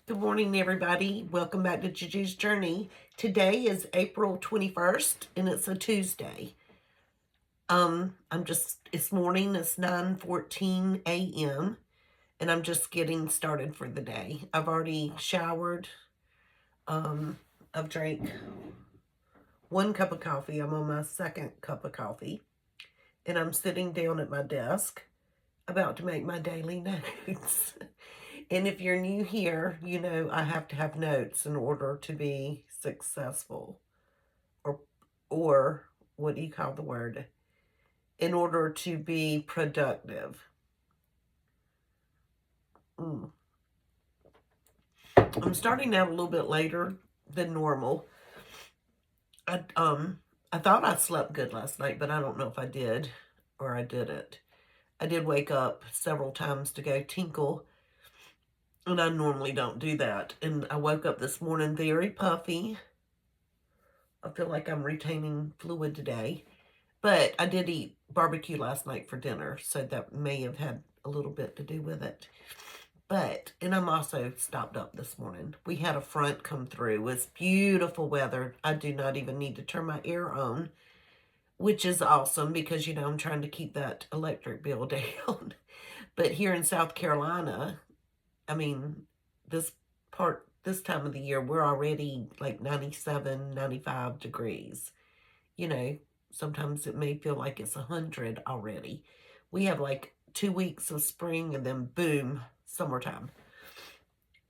Good morning, everybody. Welcome back to JuJu's Journey. Today is April 21st, and it's a Tuesday. It's morning, it's 9:14 a.m., and I'm just getting started for the day. I've already showered. I've drank 1 cup of coffee. I'm on my 2nd cup of coffee, and I'm sitting down at my desk about to make my daily notes. And if you're new here, you know I have to have notes in order to be successful. Or what do you call the word? In order to be productive. I'm starting out a little bit later than normal. I thought I slept good last night, but I don't know if I did or I didn't. I did wake up several times to go tinkle, and I normally don't do that. And I woke up this morning very puffy. I feel like I'm retaining fluid today. But I did eat barbecue last night for dinner, so that may have had a little bit to do with it. And I'm also stopped up this morning. We had a front come through. It was beautiful weather. I do not even need to turn my air on, which is awesome because, I'm trying to keep that electric bill down. But here in South Carolina, I mean, this time of the year, we're already like 97, 95 degrees. Sometimes it may feel like it's 100 already. We have like 2 weeks of spring and then boom, summertime.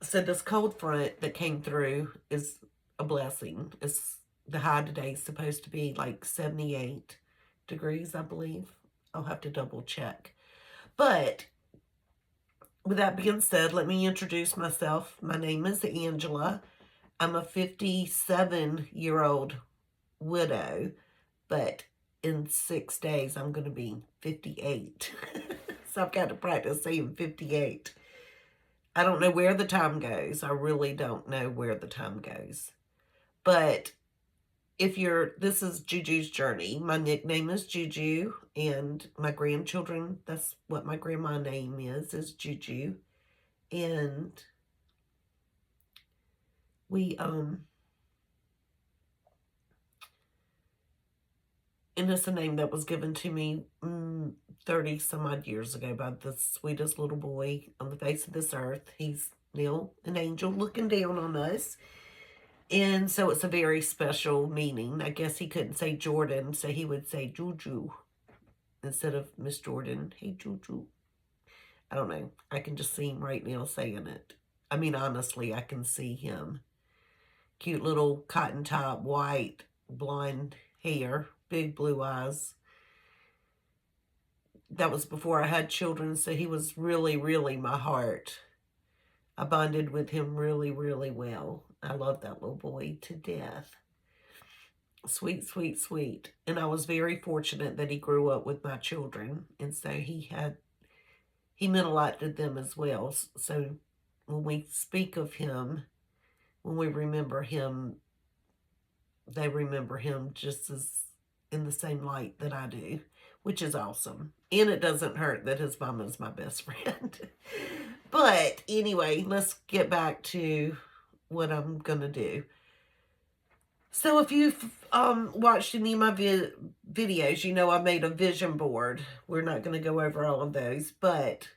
So this cold front that came through is a blessing. The high today is supposed to be like 78 degrees, I believe. I'll have to double check. But with that being said, let me introduce myself. My name is Angela. I'm a 57-year-old widow, but in 6 days I'm going to be 58. So I've got to practice saying 58. I don't know where the time goes. I really don't know where the time goes. But this is JuJu's Journey. My nickname is JuJu, and my grandchildren, that's what my grandma name is JuJu. And and it's a name that was given to me 30 some odd years ago by the sweetest little boy on the face of this earth. He's now an angel looking down on us. And so it's a very special meaning. I guess he couldn't say Jordan, so he would say JuJu instead of Miss Jordan. Hey, JuJu. I don't know. I can just see him right now saying it. I mean, honestly, I can see him. Cute little cotton top, white, blonde hair, big blue eyes. That was before I had children, so he was really, really my heart. I bonded with him really, really well. I love that little boy to death. Sweet, sweet, sweet. And I was very fortunate that he grew up with my children, and so he meant a lot to them as well. So when we speak of him, when we remember him, they remember him just as in the same light that I do, which is awesome. And it doesn't hurt that his mama's my best friend. But anyway, let's get back to what I'm going to do. So if you've watched any of my videos, you know I made a vision board. We're not going to go over all of those, but,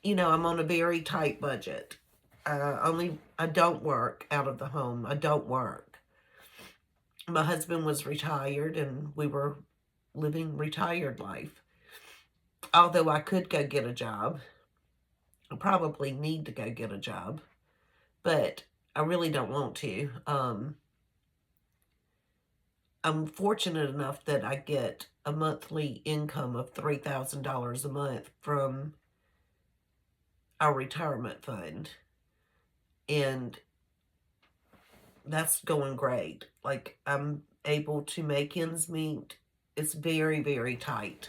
I'm on a very tight budget. I don't work out of the home. I don't work. My husband was retired, and we were living retired life. Although I could go get a job. I probably need to go get a job, but I really don't want to. I'm fortunate enough that I get a monthly income of $3,000 a month from our retirement fund. And that's going great. Like, I'm able to make ends meet. It's very, very tight.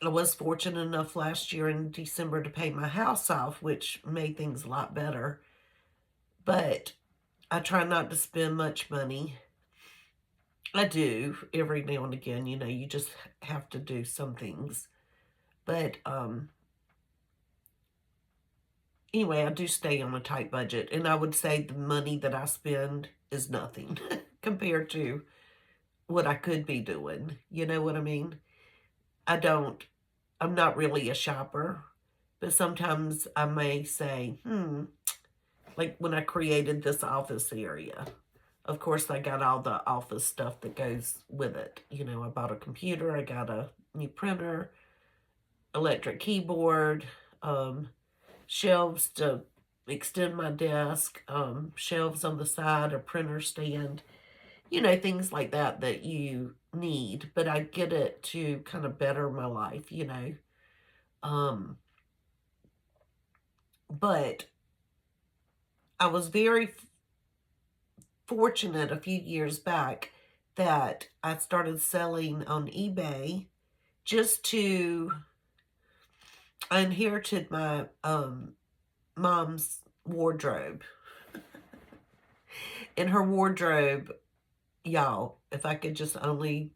I was fortunate enough last year in December to pay my house off, which made things a lot better. But I try not to spend much money. I do every now and again, you just have to do some things. But Anyway, I do stay on a tight budget, and I would say the money that I spend is nothing compared to what I could be doing. You know what I mean? I don't, I'm not really a shopper, but sometimes I may say, like when I created this office area, of course, I got all the office stuff that goes with it. You know, I bought a computer, I got a new printer, electric keyboard, shelves to extend my desk, shelves on the side, a printer stand, you know, things like that that you need. But I get it to kind of better my life, you know. But I was very fortunate a few years back that I started selling on eBay just to, I inherited my mom's wardrobe. In her wardrobe, y'all, if I could just only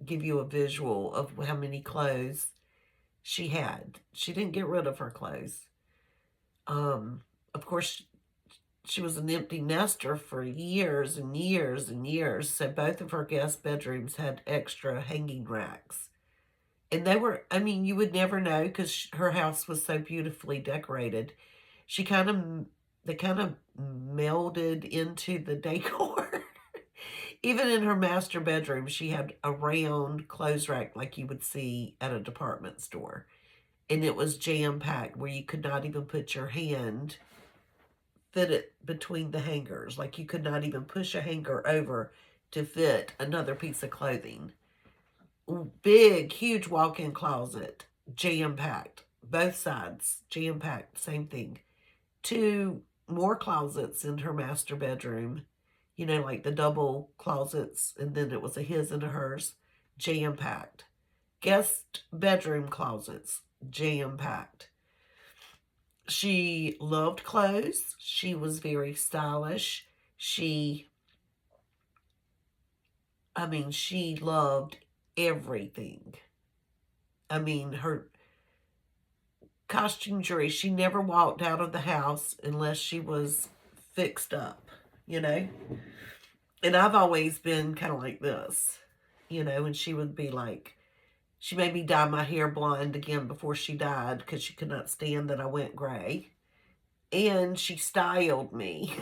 give you a visual of how many clothes she had. She didn't get rid of her clothes. Of course, she was an empty nester for years and years and years. So both of her guest bedrooms had extra hanging racks. And they were, I mean, you would never know because her house was so beautifully decorated. She kind of, they kind of melded into the decor. Even in her master bedroom, she had a round clothes rack like you would see at a department store. And it was jam-packed where you could not even put your hand, fit it between the hangers. Like you could not even push a hanger over to fit another piece of clothing. Big, huge walk-in closet, jam-packed. Both sides, jam-packed, same thing. 2 more closets in her master bedroom. You know, like the double closets, and then it was a his and a hers, jam-packed. Guest bedroom closets, jam-packed. She loved clothes. She was very stylish. She loved everything. I mean, her costume jewelry, she never walked out of the house unless she was fixed up, you know? And I've always been kind of like this, you know, and she would be like, she made me dye my hair blonde again before she died because she could not stand that I went gray. And she styled me.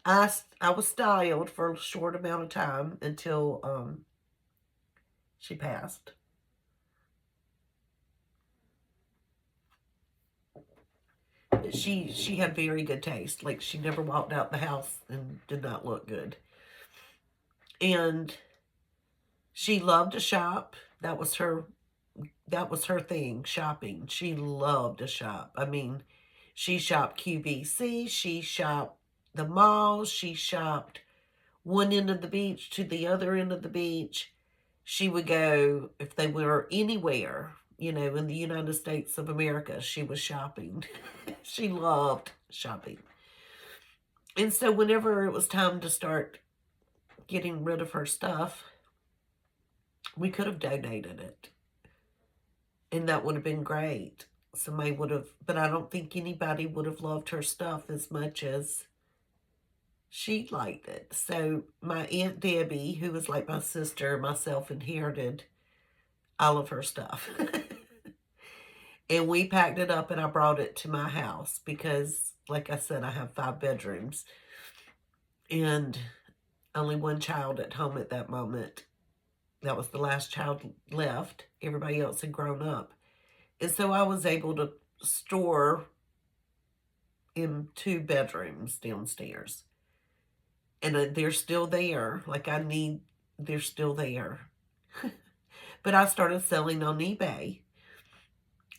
I was styled for a short amount of time until she passed. She had very good taste. Like she never walked out the house and did not look good. And she loved to shop. That was her thing, shopping. She loved to shop. I mean, she shopped QVC, she shopped the malls, she shopped one end of the beach to the other end of the beach. She would go, if they were anywhere, you know, in the United States of America, she was shopping. She loved shopping. And so whenever it was time to start getting rid of her stuff, we could have donated it. And that would have been great. Somebody would have, but I don't think anybody would have loved her stuff as much as she liked it. So my Aunt Debbie, who was like my sister, myself, inherited all of her stuff. And we packed it up and I brought it to my house because, like I said, I have 5 bedrooms and only one child at home at that moment. That was the last child left. Everybody else had grown up. And so I was able to store in 2 bedrooms downstairs. And they're still there. Like they're still there. But I started selling on eBay.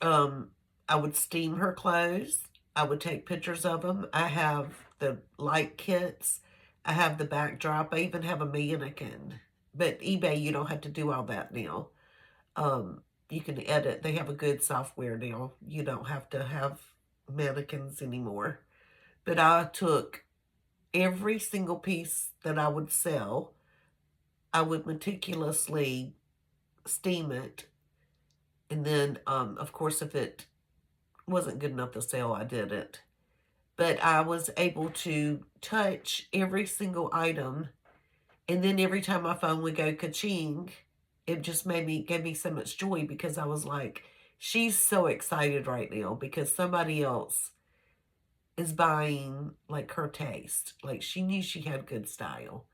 I would steam her clothes. I would take pictures of them. I have the light kits. I have the backdrop. I even have a mannequin. But eBay, you don't have to do all that now. You can edit. They have a good software now. You don't have to have mannequins anymore. But I took every single piece that I would sell. I would meticulously steam it. And then, of course, if it wasn't good enough to sell, I didn't. But I was able to touch every single item. And then every time my phone would go ka-ching, it just gave me so much joy, because I was like, she's so excited right now because somebody else is buying like her taste. Like, she knew she had good style.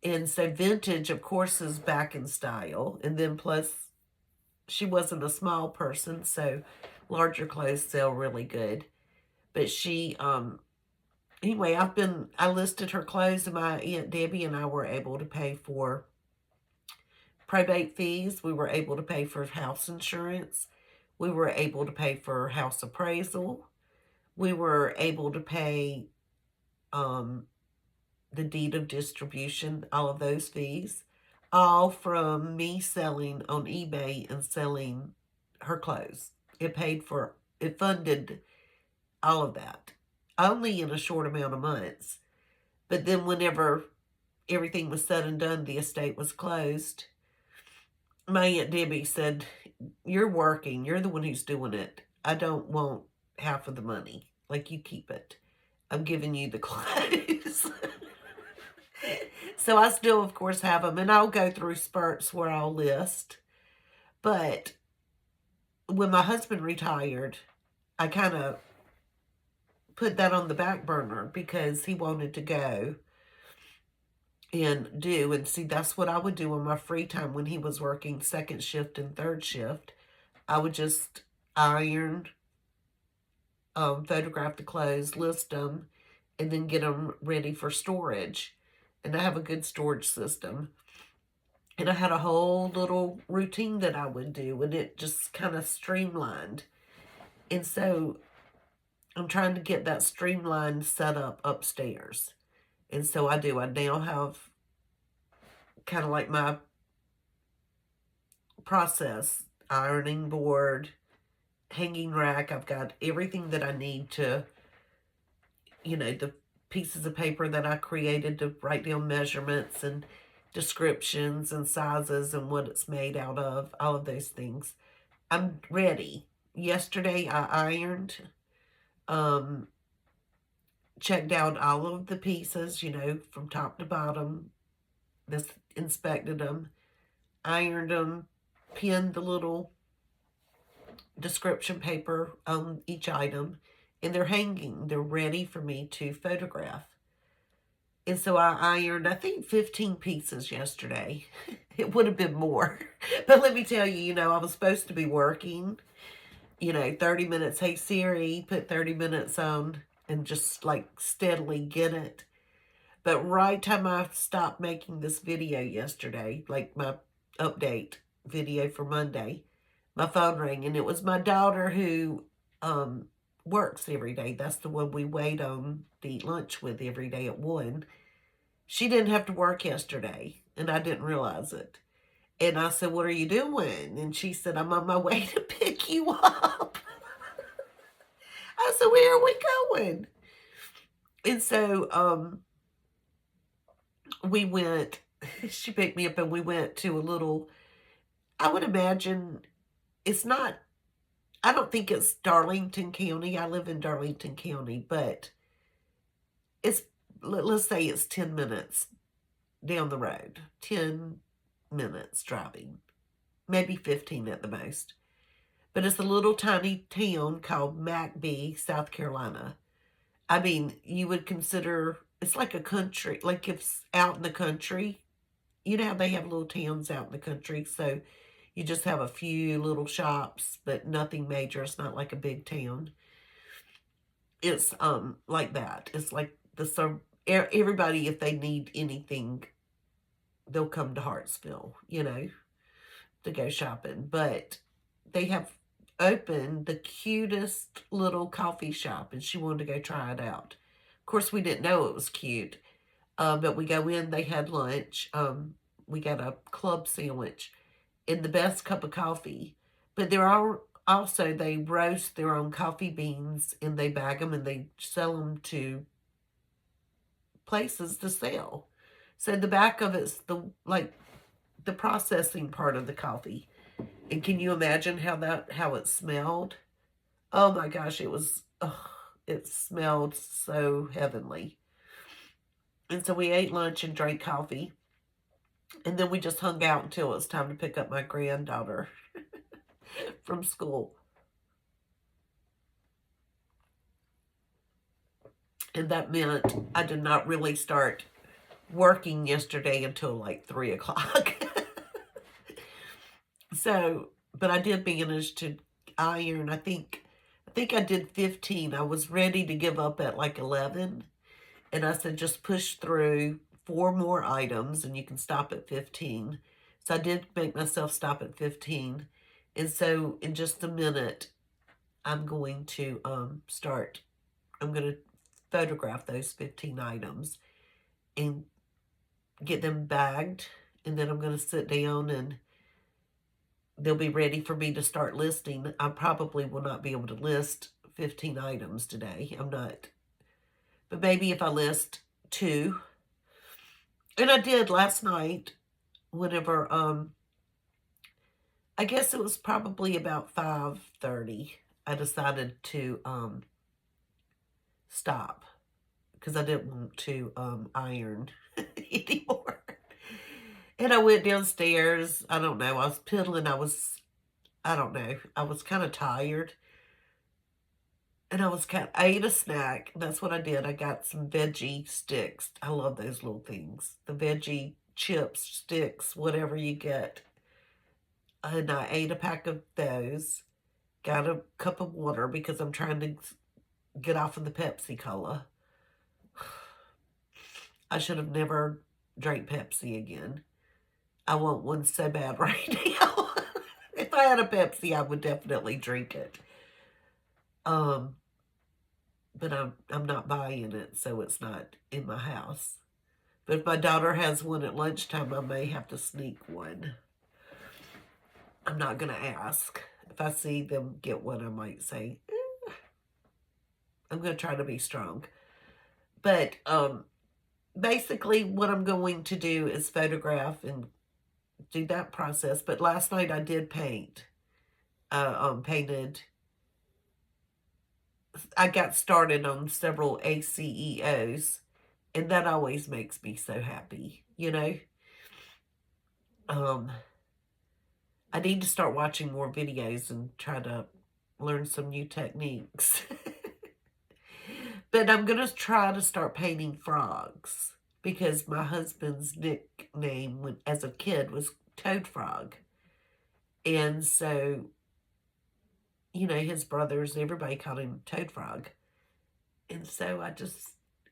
And so vintage, of course, is back in style. And then plus, she wasn't a small person, so larger clothes sell really good. But she, anyway, I listed her clothes, and my Aunt Debbie and I were able to pay for probate fees. We were able to pay for house insurance. We were able to pay for house appraisal. We were able to pay the deed of distribution, all of those fees, all from me selling on eBay and selling her clothes. It funded all of that, only in a short amount of months. But then whenever everything was said and done, the estate was closed, my Aunt Debbie said, "You're working. You're the one who's doing it. I don't want half of the money. Like, you keep it. I'm giving you the clothes." So I still, of course, have them, and I'll go through spurts where I'll list. But when my husband retired, I kind of put that on the back burner because he wanted to go and see, that's what I would do on my free time when he was working second shift and third shift. I would just iron, photograph the clothes, list them, and then get them ready for storage. And I have a good storage system. And I had a whole little routine that I would do, and it just kind of streamlined. And so I'm trying to get that streamlined set up upstairs. And so I do. I now have kind of like my process: ironing board, hanging rack. I've got everything that I need to, the pieces of paper that I created to write down measurements and descriptions and sizes and what it's made out of, all of those things. I'm ready. Yesterday I ironed, checked out all of the pieces, from top to bottom, just inspected them, ironed them, pinned the little description paper on each item, and they're hanging. They're ready for me to photograph. And so I ironed, I think, 15 pieces yesterday. It would have been more. But let me tell you, I was supposed to be working, 30 minutes. Hey, Siri, put 30 minutes on, and just like steadily get it. But right time I stopped making this video yesterday, like my update video for Monday, my phone rang, and it was my daughter who works every day. That's the one we wait on to eat lunch with every day at 1. She didn't have to work yesterday, and I didn't realize it. And I said, "What are you doing?" And she said, "I'm on my way to pick you up." I said, "Where are we going?" And so we went, she picked me up, and we went to a little, I would imagine, it's not, I don't think it's Darlington County. I live in Darlington County, but let's say it's 10 minutes down the road, 10 minutes driving, maybe 15 at the most. But it's a little tiny town called McBee, South Carolina. I mean, you would consider, it's like a country, like if it's out in the country. You know how they have little towns out in the country, so you just have a few little shops, but nothing major. It's not like a big town. It's like that. It's like everybody, if they need anything, they'll come to Hartsville, to go shopping. But they have opened the cutest little coffee shop, and she wanted to go try it out. Of course, we didn't know it was cute, but we go in. They had lunch. We got a club sandwich and the best cup of coffee. But they roast their own coffee beans, and they bag them, and they sell them to places to sell. So the back of it's the processing part of the coffee. And can you imagine how it smelled? Oh my gosh, it was, it smelled so heavenly. And so we ate lunch and drank coffee. And then we just hung out until it was time to pick up my granddaughter from school. And that meant I did not really start working yesterday until like 3 o'clock. So, but I did manage to iron. I think I did 15. I was ready to give up at like 11. And I said, just push through 4 more items and you can stop at 15. So I did make myself stop at 15. And so in just a minute, I'm going to I'm going to photograph those 15 items and get them bagged. And then I'm going to sit down and they'll be ready for me to start listing. I probably will not be able to list 15 items today. I'm not. But maybe if I list 2, and I did last night, whenever, I guess it was probably about 5:30, I decided to, stop, because I didn't want to, iron anymore. And I went downstairs, I don't know, I was piddling, I don't know, I was kind of tired, and I ate a snack, that's what I did, I got some veggie sticks, I love those little things, the veggie chips, sticks, whatever you get. And I ate a pack of those, got a cup of water because I'm trying to get off of the Pepsi Cola. I should have never drank Pepsi again. I want one so bad right now. If I had a Pepsi, I would definitely drink it. But I'm not buying it, so it's not in my house. But if my daughter has one at lunchtime, I may have to sneak one. I'm not going to ask. If I see them get one, I might say, I'm going to try to be strong. But basically what I'm going to do is photograph and do that process. But last night I did paint. Painted. I got started on several ACEOs, and that always makes me so happy, you know? I need to start watching more videos and try to learn some new techniques. But I'm going to try to start painting frogs because my husband's nickname as a kid was Toad Frog. And so, you know, his brothers, everybody called him Toad Frog. And so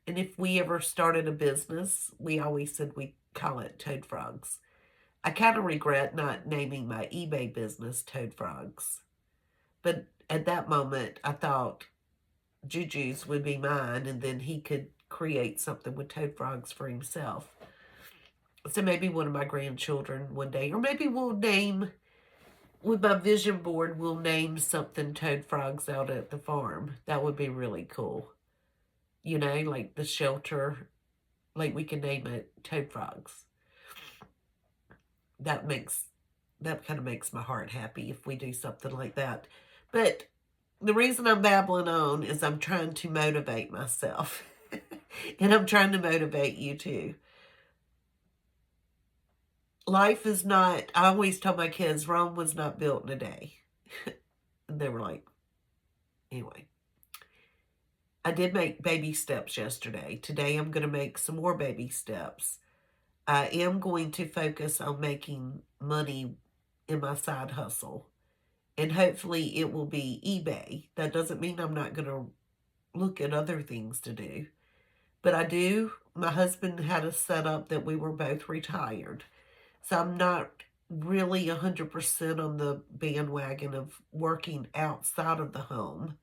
and if we ever started a business, we always said we call it Toad Frogs. I kind of regret not naming my eBay business Toad Frogs. But at that moment, I thought JuJu's would be mine, and then he could create something with Toad Frogs for himself. So maybe one of my grandchildren one day, or maybe we'll name, with my vision board, we'll name something Toad Frogs out at the farm. That would be really cool. You know, like the shelter, like we can name it Toad Frogs. That kind of makes my heart happy if we do something like that. But the reason I'm babbling on is I'm trying to motivate myself. And I'm trying to motivate you too. Life is not, I always tell my kids, Rome was not built in a day. And they were like, anyway. I did make baby steps yesterday. Today I'm going to make some more baby steps. I am going to focus on making money in my side hustle. And hopefully it will be eBay. That doesn't mean I'm not going to look at other things to do. But I do. My husband had a setup that we were both retired. So I'm not really 100% on the bandwagon of working outside of the home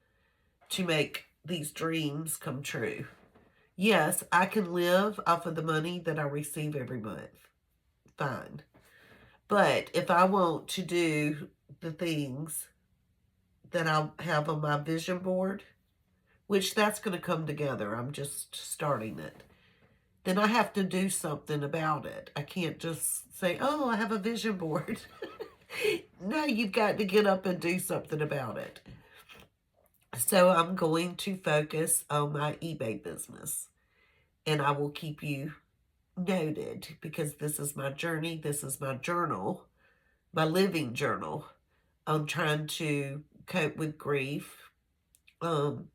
to make these dreams come true. Yes, I can live off of the money that I receive every month. Fine. But if I want to do the things that I have on my vision board, which that's going to come together, I'm just starting it, then I have to do something about it. I can't just say, oh, I have a vision board. No, you've got to get up and do something about it. So I'm going to focus on my eBay business, and I will keep you noted because this is my journey. This is my journal, my living journal. I'm trying to cope with grief. Um,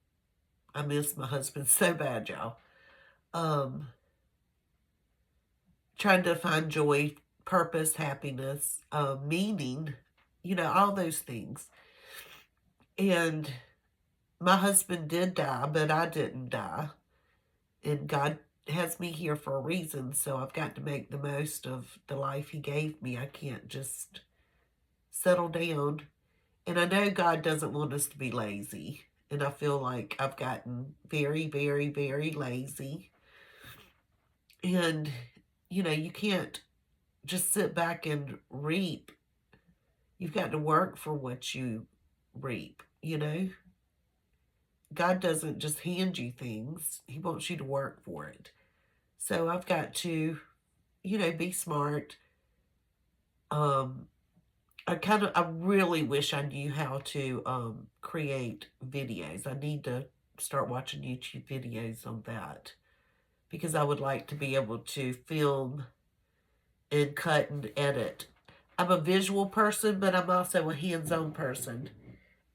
I miss my husband so bad, y'all. Um, Trying to find joy, purpose, happiness, meaning, all those things. And my husband did die, but I didn't die. And God has me here for a reason, so I've got to make the most of the life He gave me. I can't just settle down. And I know God doesn't want us to be lazy. And I feel like I've gotten very, very, very lazy. And, you can't just sit back and reap. You've got to work for what you reap. God doesn't just hand you things, He wants you to work for it. So I've got to, be smart. Um, I really wish I knew how to create videos. I need to start watching YouTube videos on that because I would like to be able to film and cut and edit. I'm a visual person, but I'm also a hands-on person.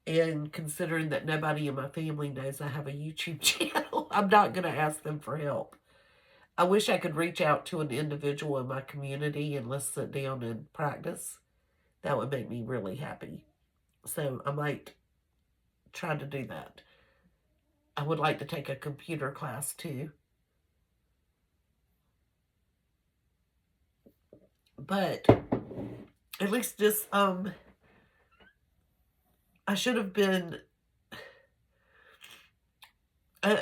And considering that nobody in my family knows I have a YouTube channel, I'm not going to ask them for help. I wish I could reach out to an individual in my community and let's sit down and practice. That would make me really happy. So I might try to do that. I would like to take a computer class too. But at least just I should have been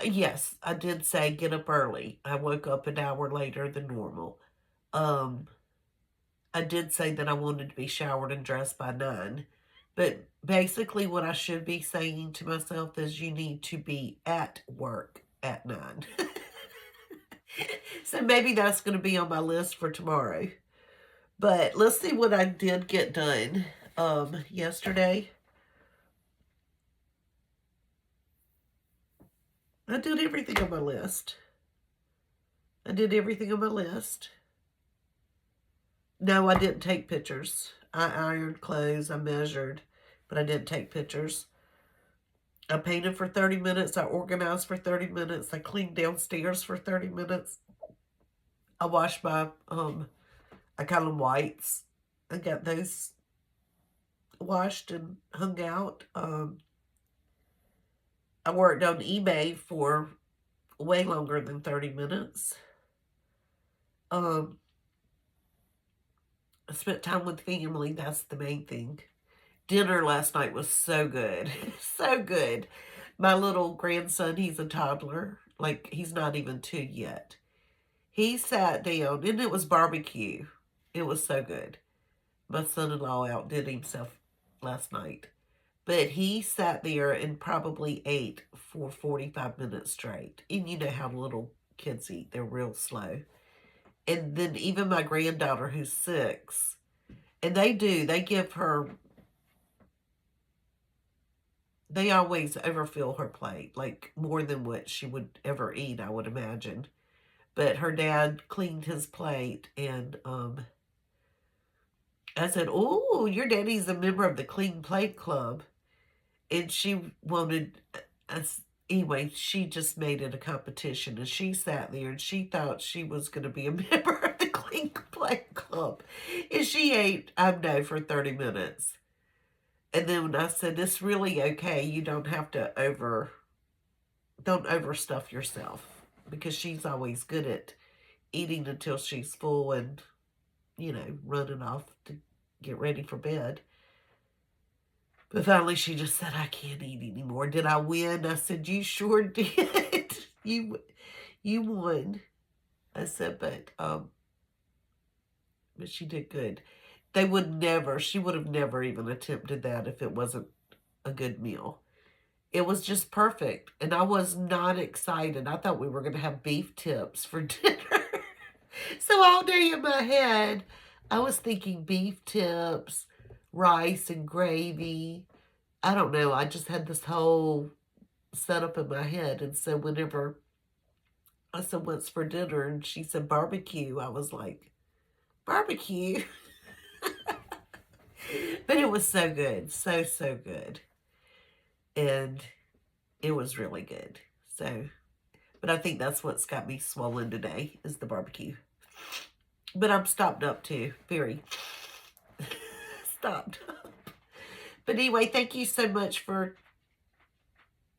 yes, I did say get up early. I woke up an hour later than normal. Um I did say that I wanted to be showered and dressed by 9. But basically what I should be saying to myself is you need to be at work at 9. So maybe that's going to be on my list for tomorrow. But let's see what I did get done yesterday. I did everything on my list. I did everything on my list. No, I didn't take pictures. I ironed clothes, I measured, but I didn't take pictures. I painted for 30 minutes. I organized for 30 minutes. I cleaned downstairs for 30 minutes. I washed my, I call them whites. I got those washed and hung out. I worked on eBay for way longer than 30 minutes. I spent time with family. That's the main thing. Dinner last night was so good. So good. My little grandson, he's a toddler. Like, he's not even 2 yet. He sat down, and it was barbecue. It was so good. My son-in-law outdid himself last night. But he sat there and probably ate for 45 minutes straight. And you know how little kids eat. They're real slow. And then even my granddaughter, who's 6, and they give her, they always overfill her plate, like more than what she would ever eat, I would imagine. But her dad cleaned his plate, and I said, "Oh, your daddy's a member of the Clean Plate Club." And she wanted, anyway, she just made it a competition. And she sat there and she thought she was going to be a member of the Clean Plate Club. And she ate, I know, for 30 minutes. And then when I said, it's really okay. You don't have to don't overstuff yourself. Because she's always good at eating until she's full and, running off to get ready for bed. But finally she just said, I can't eat anymore. Did I win? I said, you sure did. You won. I said, but she did good. She would have never even attempted that if it wasn't a good meal. It was just perfect. And I was not excited. I thought we were going to have beef tips for dinner. So all day in my head, I was thinking beef tips, rice and gravy. I don't know. I just had this whole set up in my head. And so whenever I said, what's for dinner? And she said, barbecue. I was like, barbecue? But it was so good. So, so good. And it was really good. So, but I think that's what's got me swollen today is the barbecue. But I'm stopped up too. Very stopped up. But anyway, thank you so much for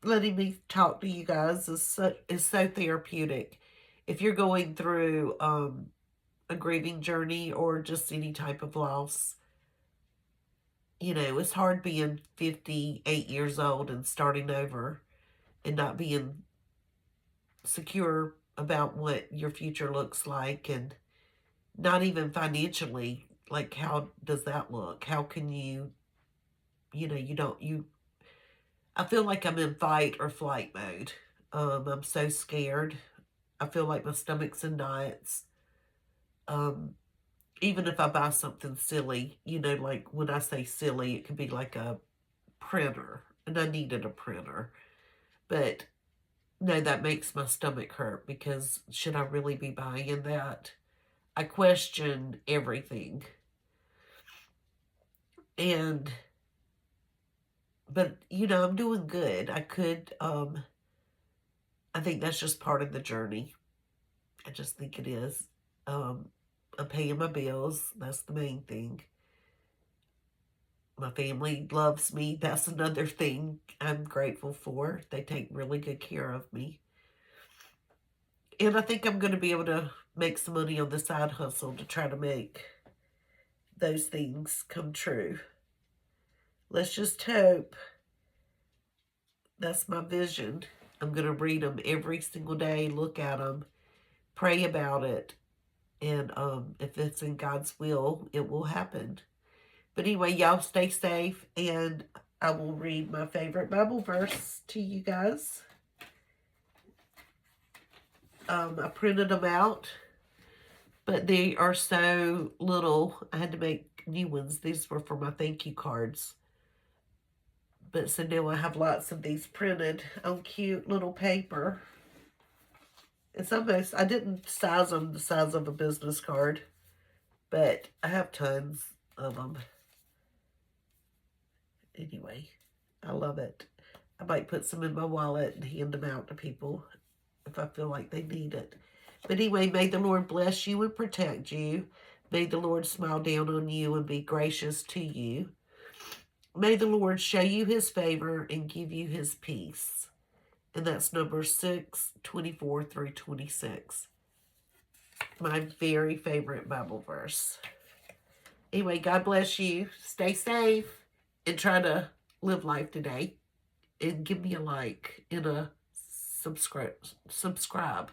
letting me talk to you guys. It's so therapeutic. If you're going through a grieving journey or just any type of loss, you know, it's hard being 58 years old and starting over and not being secure about what your future looks like, and not even financially. Like, how does that look? How can you, I feel like I'm in fight or flight mode. I'm so scared. I feel like my stomach's in knots. Um, Even if I buy something silly, like when I say silly, it could be like a printer, and I needed a printer. But no, that makes my stomach hurt because should I really be buying that? I question everything. But I'm doing good. I think that's just part of the journey. I just think it is. Um, I'm paying my bills. That's the main thing. My family loves me. That's another thing I'm grateful for. They take really good care of me. And I think I'm going to be able to make some money on the side hustle to try to make those things come true. Let's just hope. That's my vision. I'm going to read them every single day, look at them, pray about it. And if it's in God's will, it will happen. But anyway, y'all stay safe, and I will read my favorite Bible verse to you guys. I printed them out, but they are so little. I had to make new ones. These were for my thank you cards. But so now I have lots of these printed on cute little paper. It's almost, I didn't size them the size of a business card, but I have tons of them. Anyway, I love it. I might put some in my wallet and hand them out to people if I feel like they need it. But anyway, may the Lord bless you and protect you. May the Lord smile down on you and be gracious to you. May the Lord show you his favor and give you his peace. And that's Numbers 6:24 through 26. My very favorite Bible verse. Anyway, God bless you. Stay safe and try to live life today. And give me a like and a subscribe.